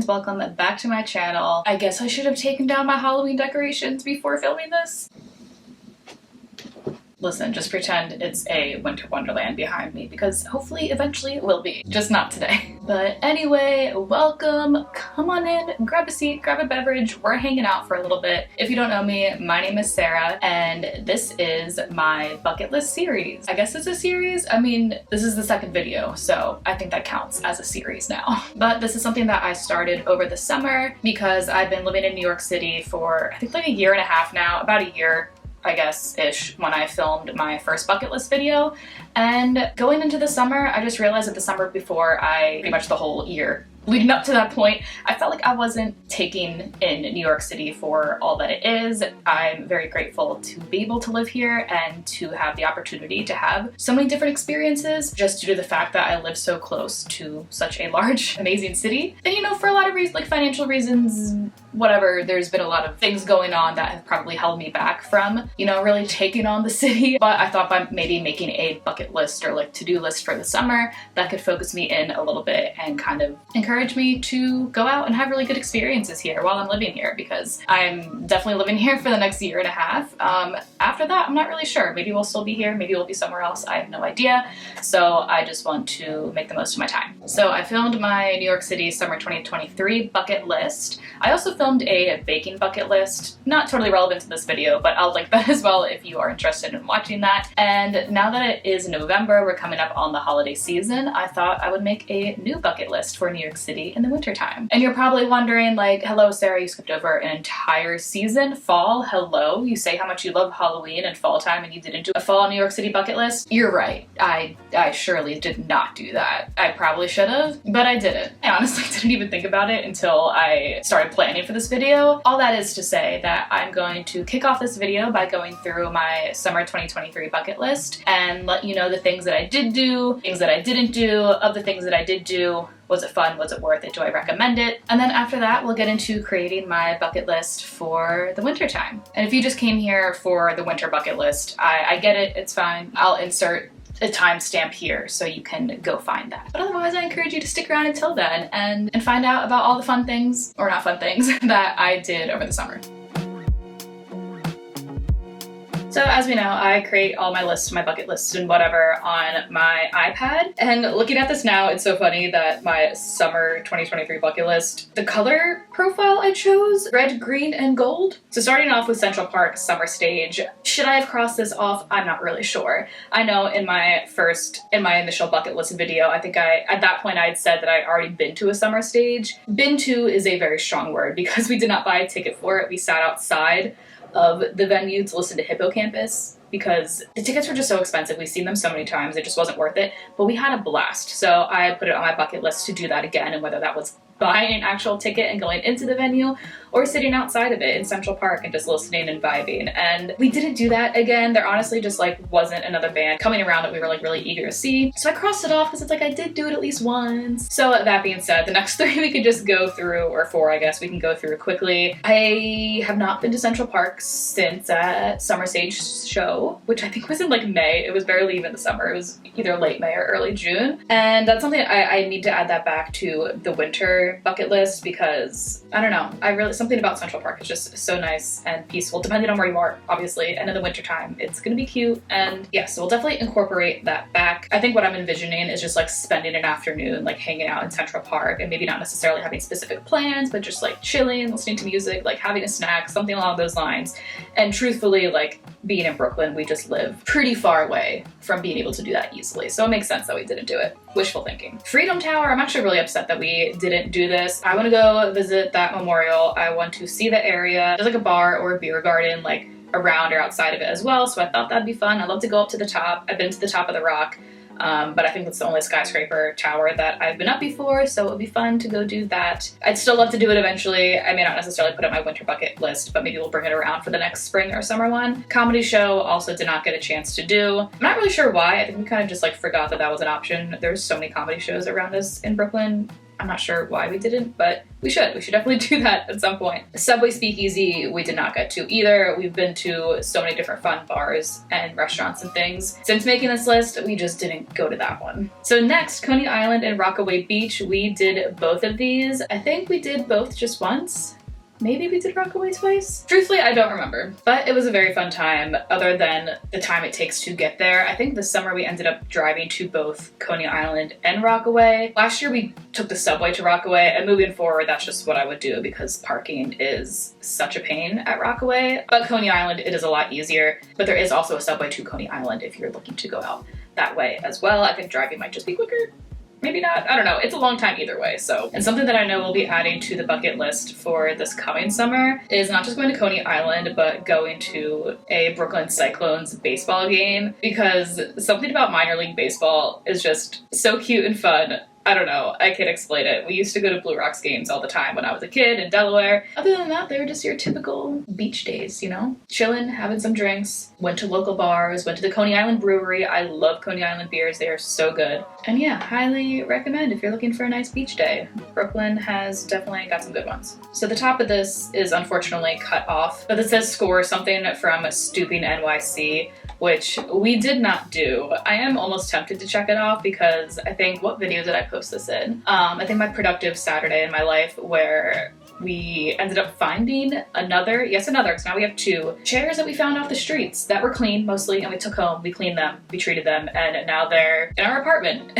welcome back to my channel. I guess I should have taken down my Halloween decorations before filming this. Listen, just pretend it's a winter wonderland behind me because hopefully eventually it will be, just not today. But anyway, welcome, come on in, grab a seat, grab a beverage, we're hanging out for a little bit. If you don't know me, my name is Sarah and this is my bucket list series. I guess it's a series? I mean, this is the second video, so I think that counts as a series now. But this is something that I started over the summer because I've been living in New York City for I think like a year and a half now, about a year, I guess-ish, when I filmed my first bucket list video. And going into the summer, I just realized that the summer before, pretty much the whole year leading up to that point, I felt like I wasn't taking in New York City for all that it is. I'm very grateful to be able to live here and to have the opportunity to have so many different experiences just due to the fact that I live so close to such a large, amazing city. And you know, for a lot of reasons, like financial reasons, whatever, there's been a lot of things going on that have probably held me back from, you know, really taking on the city. But I thought by maybe making a bucket list or like to-do list for the summer, that could focus me in a little bit and kind of encourage me to go out and have really good experiences here while I'm living here, because I'm definitely living here for the next year and a half. After that, I'm not really sure. Maybe we'll still be here, maybe we'll be somewhere else, I have no idea. So I just want to make the most of my time. So I filmed my New York City summer 2023 bucket list. I also filmed a baking bucket list, not totally relevant to this video, but I'll link that as well if you are interested in watching that. And now that it is November, we're coming up on the holiday season, I thought I would make a new bucket list for New York City in the winter time. And you're probably wondering, like, hello Sarah, you skipped over an entire season. Fall, hello, you say how much you love Halloween and fall time and you didn't do a fall New York City bucket list? You're right, I surely did not do that. I probably should have, but I didn't. I honestly didn't even think about it until I started planning for this video. All that is to say that I'm going to kick off this video by going through my summer 2023 bucket list and let you know the things that I did do, things that I didn't do. Of the things that I did do, was it fun? Was it worth it? Do I recommend it? And then after that, we'll get into creating my bucket list for the winter time. And if you just came here for the winter bucket list, I get it, it's fine. I'll insert a timestamp here so you can go find that. But otherwise, I encourage you to stick around until then and find out about all the fun things, or not fun things, that I did over the summer. So as we know, I create all my lists, my bucket lists and whatever on my iPad. And looking at this now, it's so funny that my summer 2023 bucket list, the color profile I chose, red, green, and gold. So starting off with Central Park summer stage, should I have crossed this off? I'm not really sure. I know in my initial bucket list video, I think at that point I had said that I'd already been to a summer stage. Been to is a very strong word because we did not buy a ticket for it. We sat outside of the venue to listen to Hippocampus because the tickets were just so expensive. We've seen them so many times, it just wasn't worth it, but we had a blast. So I put it on my bucket list to do that again, and whether that was buying an actual ticket and going into the venue or sitting outside of it in Central Park and just listening and vibing. And we didn't do that again. There honestly just like wasn't another band coming around that we were like really eager to see. So I crossed it off because it's like I did do it at least once. So that being said, the next three we could just go through, or four I guess, we can go through quickly. I have not been to Central Park since that summer stage show, which I think was in like May. It was barely even the summer. It was either late May or early June. And that's something I need to add that back to the winter bucket list because I don't know, something about Central Park is just so nice and peaceful, depending on where you are, obviously, and in the winter time it's gonna be cute. And yeah, so we'll definitely incorporate that back. I think what I'm envisioning is just like spending an afternoon like hanging out in Central Park and maybe not necessarily having specific plans, but just like chilling, listening to music, like having a snack, something along those lines. And truthfully, like being in Brooklyn, we just live pretty far away from being able to do that easily. So it makes sense that we didn't do it. Wishful thinking. Freedom Tower, I'm actually really upset that we didn't do this. I want to go visit that memorial. I want to see the area. There's like a bar or a beer garden like around or outside of it as well. So I thought that'd be fun. I'd love to go up to the top. I've been to the top of the Rock. But I think that's the only skyscraper tower that I've been up before, so it would be fun to go do that. I'd still love to do it eventually. I may not necessarily put it on my winter bucket list, but maybe we'll bring it around for the next spring or summer one. Comedy show also did not get a chance to do. I'm not really sure why. I think we kind of just like forgot that that was an option. There's so many comedy shows around us in Brooklyn. I'm not sure why we didn't, but we should definitely do that at some point. Subway Speakeasy, we did not get to either. We've been to so many different fun bars and restaurants and things. Since making this list, we just didn't go to that one. So next, Coney Island and Rockaway Beach, we did both of these. I think we did both just once. Maybe we did Rockaway twice? Truthfully, I don't remember, but it was a very fun time other than the time it takes to get there. I think this summer we ended up driving to both Coney Island and Rockaway. Last year we took the subway to Rockaway, and moving forward, that's just what I would do because parking is such a pain at Rockaway. But Coney Island, it is a lot easier, but there is also a subway to Coney Island if you're looking to go out that way as well. I think driving might just be quicker. Maybe not, I don't know. It's a long time either way, so. And something that I know we'll be adding to the bucket list for this coming summer is not just going to Coney Island, but going to a Brooklyn Cyclones baseball game, because something about minor league baseball is just so cute and fun. I don't know, I can't explain it. We used to go to Blue Rocks games all the time when I was a kid in Delaware. Other than that, they were just your typical beach days, you know? Chilling, having some drinks, went to local bars, went to the Coney Island Brewery. I love Coney Island beers, they are so good. And yeah, highly recommend if you're looking for a nice beach day. Brooklyn has definitely got some good ones. So the top of this is unfortunately cut off, but it says score something from Stooping NYC, which we did not do. I am almost tempted to check it off because I think, what video did I post this in? I think my productive Saturday in my life where we ended up finding another, because now we have 2 chairs that we found off the streets that were clean mostly, and we took home, we cleaned them, we treated them, and now they're in our apartment.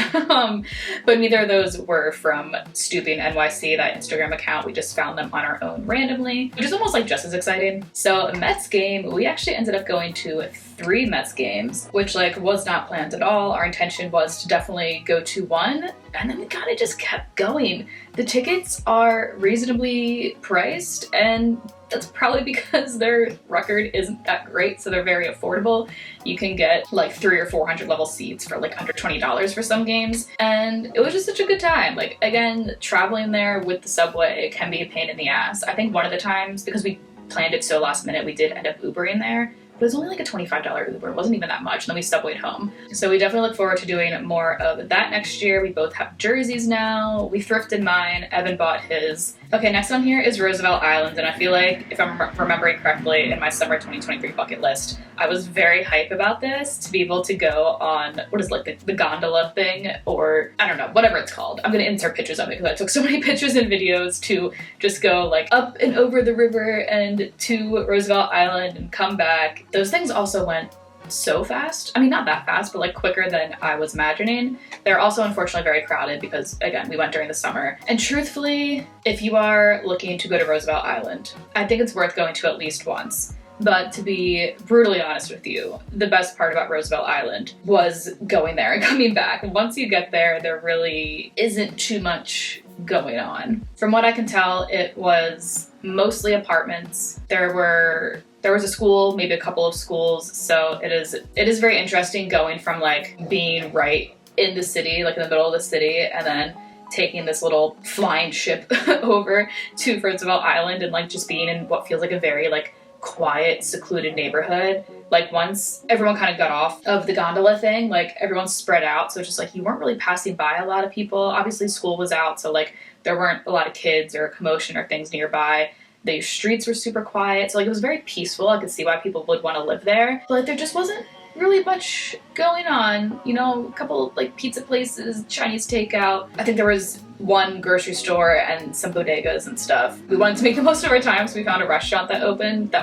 But neither of those were from Stooping NYC, that Instagram account. We just found them on our own randomly, which is almost like just as exciting. So Mets game, we actually ended up going to 3 Mets games, which like was not planned at all. Our intention was to definitely go to 1, and then we kind of just kept going. The tickets are reasonably priced, and that's probably because their record isn't that great, so they're very affordable. You can get like 300 or 400 level seats for like under $20 for some games, and it was just such a good time. Like, again, traveling there with the subway can be a pain in the ass. I think one of the times, because we planned it so last minute, we did end up Ubering there. But it was only like a $25 Uber. It wasn't even that much. And then we subwayed home. So we definitely look forward to doing more of that next year. We both have jerseys now. We thrifted mine. Evan bought his. Okay, next on here is Roosevelt Island. And I feel like, if I'm remembering correctly, in my summer 2023 bucket list, I was very hype about this, to be able to go on, what is like the gondola thing, or I don't know, whatever it's called. I'm gonna insert pictures of it because I took so many pictures and videos to just go like up and over the river and to Roosevelt Island and come back. Those things also went so fast. I mean, not that fast, but like quicker than I was imagining. They're also unfortunately very crowded because, again, we went during the summer. And truthfully, if you are looking to go to Roosevelt Island, I think it's worth going to at least once. But to be brutally honest with you, the best part about Roosevelt Island was going there and coming back. Once you get there, there really isn't too much going on. From what I can tell, it was mostly apartments. There was a school, maybe a couple of schools, so it is very interesting going from like being right in the city, like in the middle of the city, and then taking this little flying ship over to Roosevelt Island and like just being in what feels like a very like quiet, secluded neighborhood. Like once everyone kind of got off of the gondola thing, like everyone's spread out, so it's just like you weren't really passing by a lot of people. Obviously school was out, so like there weren't a lot of kids or commotion or things nearby. The streets were super quiet, so like it was very peaceful. I could see why people would want to live there, but like there just wasn't really much going on. You know, a couple like pizza places, Chinese takeout. I think there was one grocery store and some bodegas and stuff. We wanted to make the most of our time, so we found a restaurant that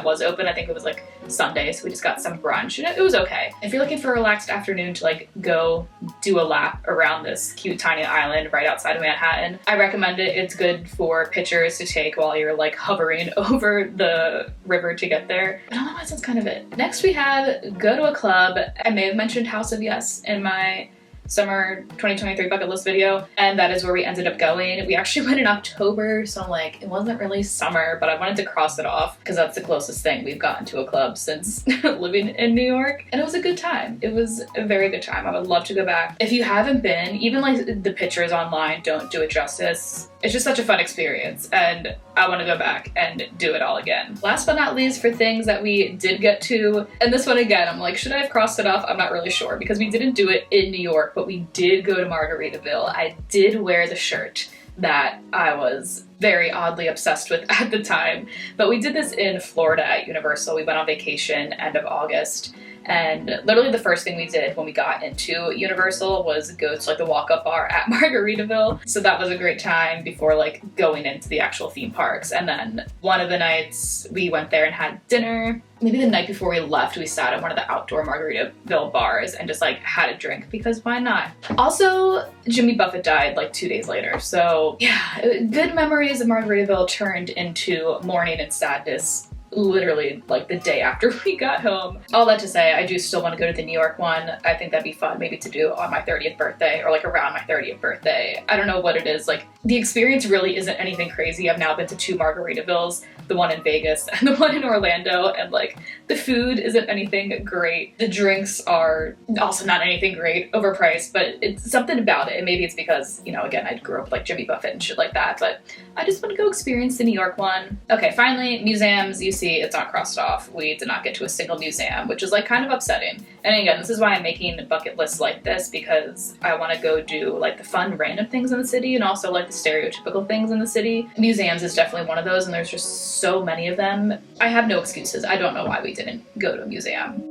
was open. I think it was like Sunday, so we just got some brunch, and it was okay. If you're looking for a relaxed afternoon to like go do a lap around this cute tiny island right outside of Manhattan, I recommend it. It's good for pictures to take while you're like hovering over the river to get there. I don't know, that's kind of it. Next we have go to a club. I may have mentioned House of Yes in my summer 2023 bucket list video, and that is where we ended up going. We actually went in October, so like it wasn't really summer, but I wanted to cross it off because that's the closest thing we've gotten to a club since living in New York, and it was a good time. It was a very good time. I would love to go back. If you haven't been, even like the pictures online don't do it justice. It's just such a fun experience, and I want to go back and do it all again. Last but not least, for things that we did get to, and this one again, I'm like, should I have crossed it off? I'm not really sure, because we didn't do it in New York, but we did go to Margaritaville. I did wear the shirt that I was very oddly obsessed with at the time. But we did this in Florida at Universal. We went on vacation end of August. And literally the first thing we did when we got into Universal was go to like the walk-up bar at Margaritaville. So that was a great time before like going into the actual theme parks. And then one of the nights we went there and had dinner. Maybe the night before we left, we sat at one of the outdoor Margaritaville bars and just like had a drink because why not? Also, Jimmy Buffett died like 2 days later. So yeah, good memories of Margaritaville turned into mourning and sadness literally like the day after we got home. All that to say, I do still want to go to the New York one. I think that'd be fun maybe to do on my 30th birthday or like around my 30th birthday. I don't know what it is. Like the experience really isn't anything crazy. I've now been to 2 Margaritavilles, the one in Vegas and the one in Orlando, and like the food isn't anything great. The drinks are also not anything great, overpriced, but it's something about it. And maybe it's because, you know, again, I grew up with like Jimmy Buffett and shit like that, but I just want to go experience the New York one. Okay, finally, museums. You see it's not crossed off. We did not get to a single museum, which is like kind of upsetting. And again, this is why I'm making bucket lists like this, because I want to go do like the fun random things in the city and also like the stereotypical things in the city. Museums is definitely one of those, and there's just so many of them. I have no excuses. I don't know why we didn't go to a museum.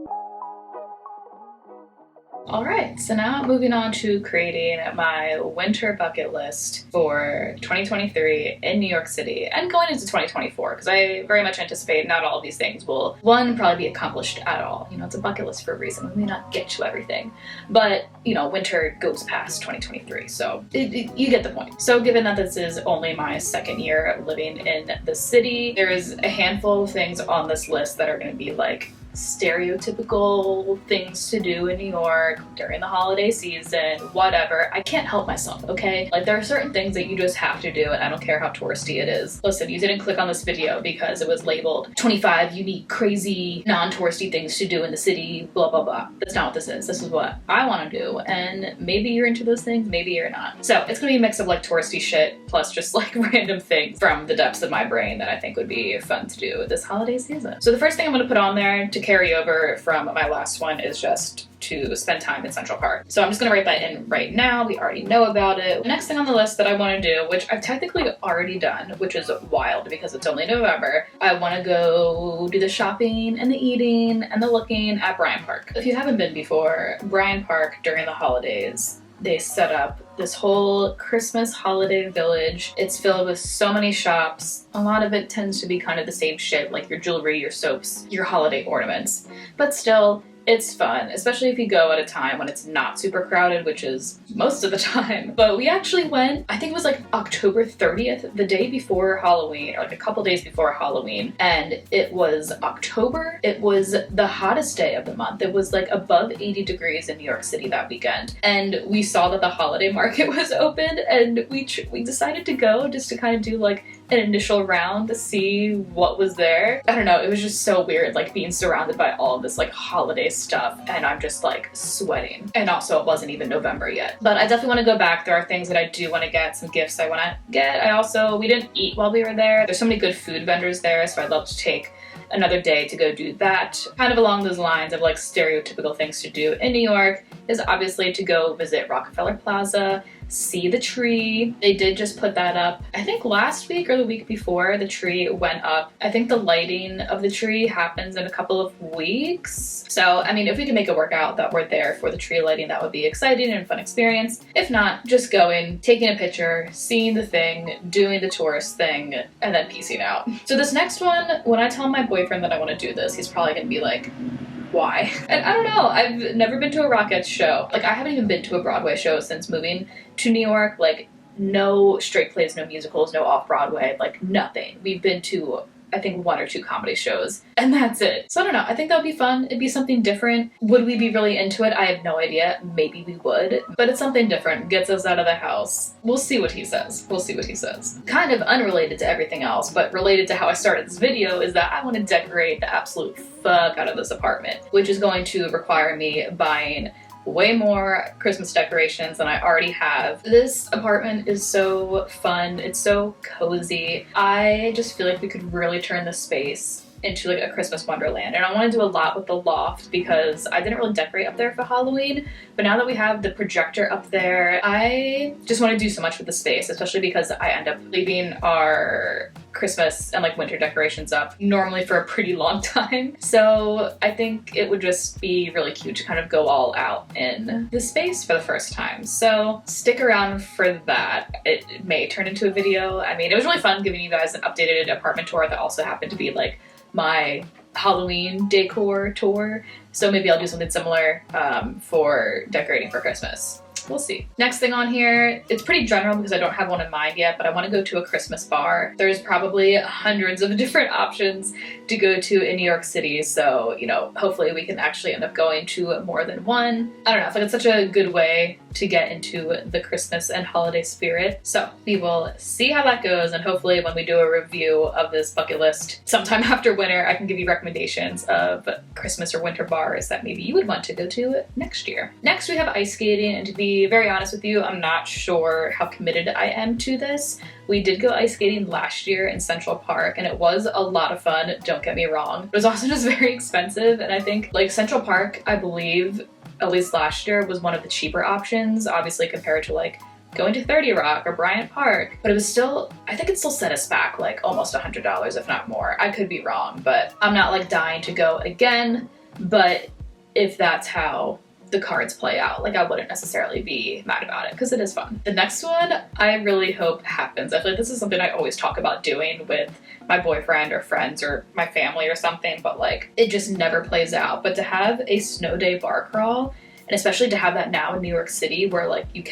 All right, so now moving on to creating my winter bucket list for 2023 in New York City and going into 2024, because I very much anticipate not all of these things will, one, probably be accomplished at all. You know, it's a bucket list for a reason. We may not get to everything, but, you know, winter goes past 2023, so you get the point. So given that this is only my second year living in the city, there is a handful of things on this list that are going to be like stereotypical things to do in New York during the holiday season, whatever. I can't help myself, okay? Like there are certain things that you just have to do, and I don't care how touristy it is. Listen, you didn't click on this video because it was labeled 25 unique, crazy, non-touristy things to do in the city, blah, blah, blah. That's not what this is. This is what I want to do, and maybe you're into those things, maybe you're not. So it's gonna be a mix of like touristy shit plus just like random things from the depths of my brain that I think would be fun to do this holiday season. So the first thing I'm gonna put on there to carry over from my last one is just to spend time in Central Park. So I'm just gonna write that in right now. We already know about it. The next thing on the list that I wanna do, which I've technically already done, which is wild because it's only November, I wanna go do the shopping and the eating and the looking at Bryant Park. If you haven't been before, Bryant Park during the holidays, they set up this whole Christmas holiday village. It's filled with so many shops. A lot of it tends to be kind of the same shit, like your jewelry, your soaps, your holiday ornaments. But still, it's fun, especially if you go at a time when it's not super crowded, which is most of the time. But we actually went, I think it was like October 30th, the day before Halloween, or like a couple days before Halloween. And it was October. It was the hottest day of the month. It was like above 80 degrees in New York City that weekend. And we saw that the holiday market was open, and we decided to go just to kind of do like an initial round to see what was there. I don't know, it was just so weird, like being surrounded by all of this like holiday stuff, and I'm just like sweating. And also it wasn't even November yet. But I definitely want to go back. There are things that I do want to get, some gifts I want to get. We didn't eat while we were there. There's so many good food vendors there, so I'd love to take another day to go do that. Kind of along those lines of like stereotypical things to do in New York is obviously to go visit Rockefeller Plaza, see the tree. They did just put that up, I think last week or the week before the tree went up. I think the lighting of the tree happens in a couple of weeks. So, I mean, if we can make it work out that we're there for the tree lighting, that would be exciting and a fun experience. If not, just going, taking a picture, seeing the thing, doing the tourist thing, and then piecing out. So this next one, when I tell my boyfriend that I want to do this, he's probably gonna be like, why? And I don't know, I've never been to a Rockettes show. Like, I haven't even been to a Broadway show since moving to New York. Like, no straight plays, no musicals, no off-Broadway, like nothing. We've been to, I think, 1 or 2 comedy shows, and that's it. So I don't know, I think that would be fun. It'd be something different. Would we be really into it? I have no idea. Maybe we would, but it's something different. Gets us out of the house. We'll see what he says. We'll see what he says. Kind of unrelated to everything else, but related to how I started this video, is that I want to decorate the absolute fuck out of this apartment, which is going to require me buying way more Christmas decorations than I already have. This apartment is so fun. It's so cozy. I just feel like we could really turn this space into like a Christmas wonderland, and I want to do a lot with the loft because I didn't really decorate up there for Halloween, but now that we have the projector up there, I just want to do so much with the space, especially because I end up leaving our Christmas and like winter decorations up normally for a pretty long time. So I think it would just be really cute to kind of go all out in the space for the first time. So stick around for that. It may turn into a video. I mean, it was really fun giving you guys an updated apartment tour that also happened to be like my Halloween decor tour. So maybe I'll do something similar for decorating for Christmas. We'll see. Next thing on here, it's pretty general because I don't have one in mind yet, but I want to go to a Christmas bar. There's probably hundreds of different options to go to in New York City, so, you know, hopefully we can actually end up going to more than one. I don't know, I feel like it's such a good way to get into the Christmas and holiday spirit. So we will see how that goes, and hopefully when we do a review of this bucket list sometime after winter, I can give you recommendations of Christmas or winter bars that maybe you would want to go to next year. Next we have ice skating, and to be very honest with you, I'm not sure how committed I am to this. We did go ice skating last year in Central Park, and it was a lot of fun, don't get me wrong. It was also just very expensive, and I think like Central Park, I believe, at least last year, was one of the cheaper options, obviously compared to like going to 30 Rock or Bryant Park, but it was still, I think it still set us back like almost $100, if not more. I could be wrong, but I'm not like dying to go again, but if that's how the cards play out, like I wouldn't necessarily be mad about it because it is fun. The next one I really hope happens. I feel like this is something I always talk about doing with my boyfriend or friends or my family or something, but like it just never plays out. But to have a snow day bar crawl, and especially to have that now in New York City where like you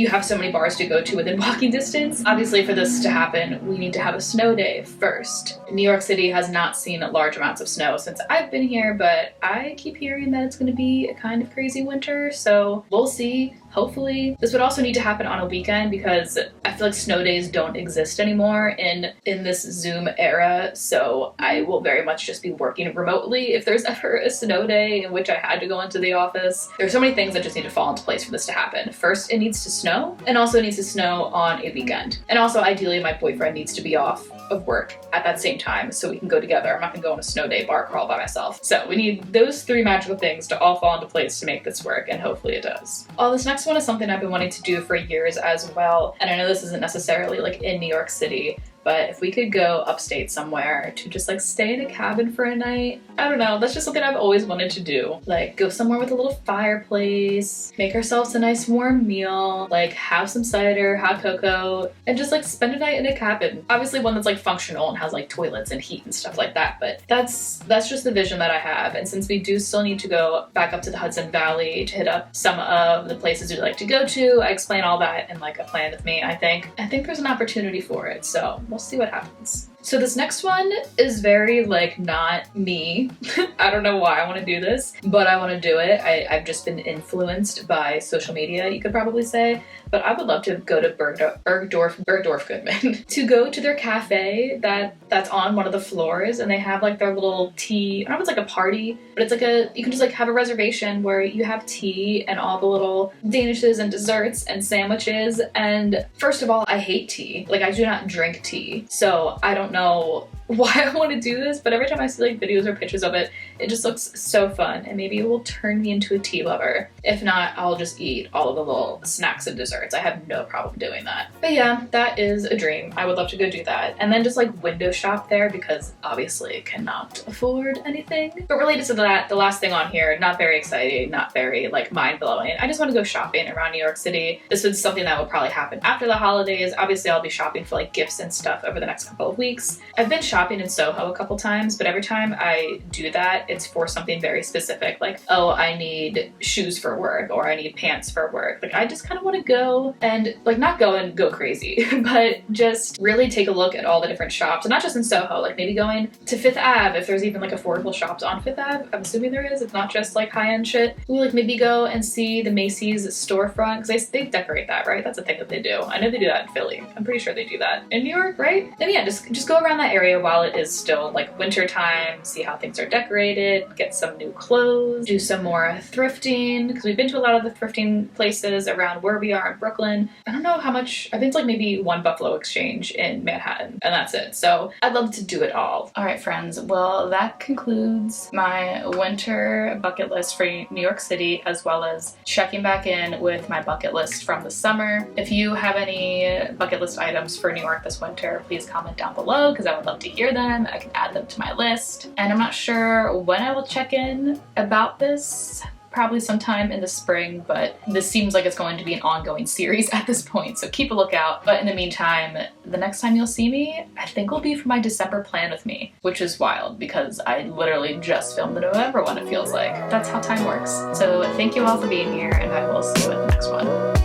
have so many bars to go to within walking distance. Obviously for this to happen, we need to have a snow day first. New York City has not seen large amounts of snow since I've been here, but I keep hearing that it's gonna be a kind of crazy winter, so we'll see. Hopefully. This would also need to happen on a weekend because I feel like snow days don't exist anymore in this Zoom era, so I will very much just be working remotely if there's ever a snow day in which I had to go into the office. There's so many things that just need to fall into place for this to happen. First, it needs to snow, and also it needs to snow on a weekend. And also, ideally, my boyfriend needs to be off of work at that same time so we can go together. I'm not gonna go on a snow day bar crawl by myself. So we need those three magical things to all fall into place to make this work, and hopefully it does. This next one is something I've been wanting to do for years as well, and I know this isn't necessarily like in New York City, but if we could go upstate somewhere to just like stay in a cabin for a night, I don't know, that's just something I've always wanted to do. Like go somewhere with a little fireplace, make ourselves a nice warm meal, like have some cider, hot cocoa, and just like spend a night in a cabin. Obviously one that's like functional and has like toilets and heat and stuff like that, but that's just the vision that I have. And since we do still need to go back up to the Hudson Valley to hit up some of the places we'd like to go to, I explain all that in like a plan with me. I think there's an opportunity for it, so we'll see what happens. So this next one is very like not me. I don't know why I want to do this, but I want to do it. I've just been influenced by social media, you could probably say, but I would love to go to Bergdorf Goodman to go to their cafe that's on one of the floors, and they have like their little tea. I don't know if it's like a party, but it's like you can just like have a reservation where you have tea and all the little danishes and desserts and sandwiches. And first of all, I hate tea. Like I do not drink tea, so I don't know why I want to do this, but every time I see like videos or pictures of it, it just looks so fun, and maybe it will turn me into a tea lover. If not, I'll just eat all of the little snacks and desserts. I have no problem doing that. But yeah, that is a dream. I would love to go do that. And then just like window shop there because obviously cannot afford anything. But related to that, the last thing on here, not very exciting, not very like mind-blowing. I just want to go shopping around New York City. This was something that will probably happen after the holidays. Obviously, I'll be shopping for like gifts and stuff over the next couple of weeks. I've been shopping in Soho a couple times, but every time I do that, it's for something very specific, like, oh, I need shoes for work, or I need pants for work. Like, I just kind of want to go and, like, not go and go crazy, but just really take a look at all the different shops, and not just in Soho, like maybe going to Fifth Ave, if there's even, like, affordable shops on Fifth Ave. I'm assuming there is, it's not just, like, high-end shit. Ooh, like, maybe go and see the Macy's storefront, because they decorate that, right? That's a thing that they do. I know they do that in Philly. I'm pretty sure they do that in New York, right? And yeah, just go around that area, while it is still like winter time, see how things are decorated, get some new clothes, do some more thrifting, because we've been to a lot of the thrifting places around where we are in Brooklyn. I don't know how much, I've been to like maybe one Buffalo Exchange in Manhattan, and that's it. So I'd love to do it all. All right, friends, well, that concludes my winter bucket list for New York City, as well as checking back in with my bucket list from the summer. If you have any bucket list items for New York this winter, please comment down below because I would love to hear them. I can add them to my list. And I'm not sure when I will check in about this. Probably sometime in the spring, but this seems like it's going to be an ongoing series at this point, so keep a lookout. But in the meantime, the next time you'll see me, I think will be for my December plan with me, which is wild because I literally just filmed the November one, it feels like. That's how time works. So thank you all for being here, and I will see you in the next one.